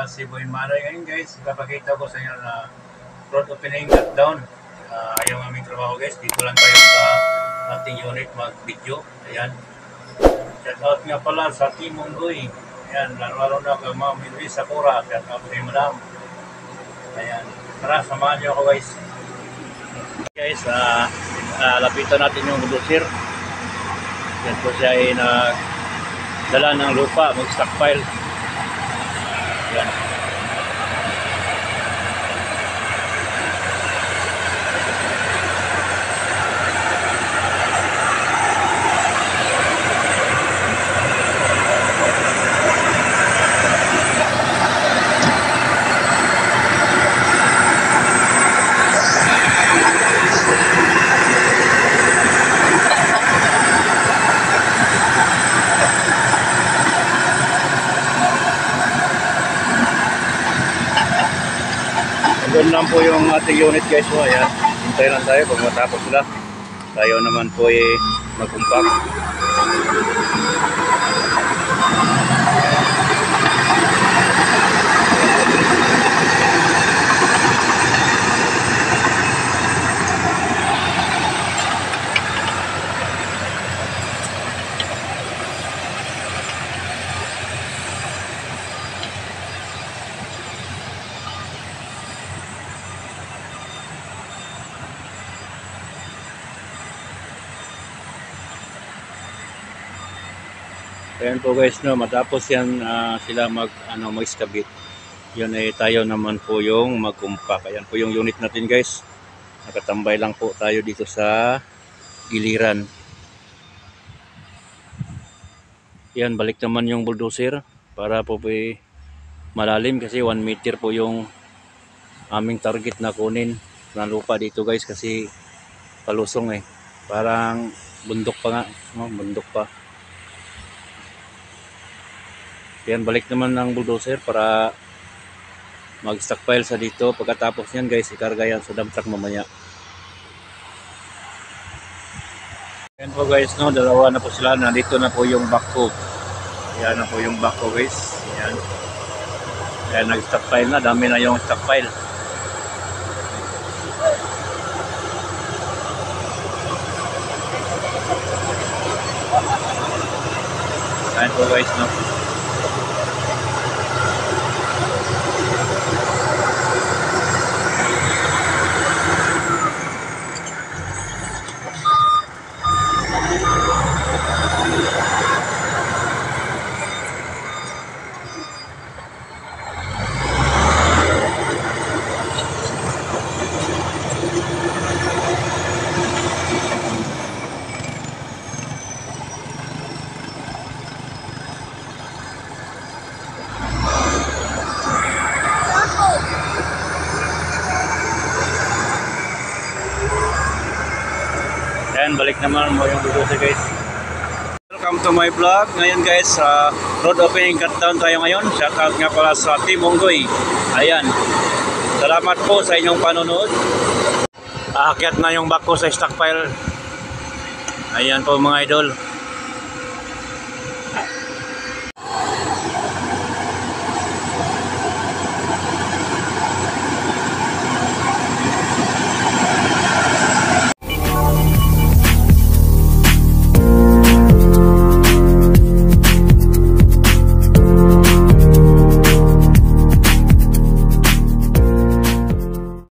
si Boy Maray ngayon guys. Ipapakita ko sa inyo na road opening shutdown. Ayaw aming trabaho guys. Dito lang tayo sa ating unit mag-video. Ayan. Shout out nga pala sa Team Munggoy. Ayan, laro-laro na kay Ma'am Luis Sakura. Shout out kay Madam. Ayan. Tara, samahan niyo ako guys. Guys, lapitan natin yung bulldozer. Yan po siya ay dala ng lupa, mag-stockpile. Yan. Doon lang po yung ating unit guys. So, ayan, hintay lang tayo pag matapos sila. Tayo naman po ay mag-compact. Ayan po guys, no, matapos yan sila mag-excavate. Yun ay tayo naman po yung mag-compact. Ayan po yung unit natin guys. Nakatambay lang po tayo dito sa giliran. Yan, balik naman yung bulldozer para po malalim kasi 1 meter po yung aming target na kunin na lupa dito guys kasi palusong parang bundok pa nga, no? Bundok pa. Yan, balik naman ng bulldozer para mag-stockpile sa dito. Pagkatapos yan guys, ikarga yan sa dump truck mamaya. Yan po guys, no, dalawa na po sila. Nandito na po yung backhoe. Yan na po yung backhoe guys. Yan. Yan, nag-stockpile na. Dami na yung stockpile. Yan po guys, no. Ayan, balik naman mo yung bulldozer guys. Welcome to my vlog. Ngayon guys, road opening cutdown tayo ngayon. Shout out nga pala sa Team Munggoy. Ayan. Salamat po sa inyong panonood. Aakyat na yung backhoe sa stockpile. Ayan po mga idol.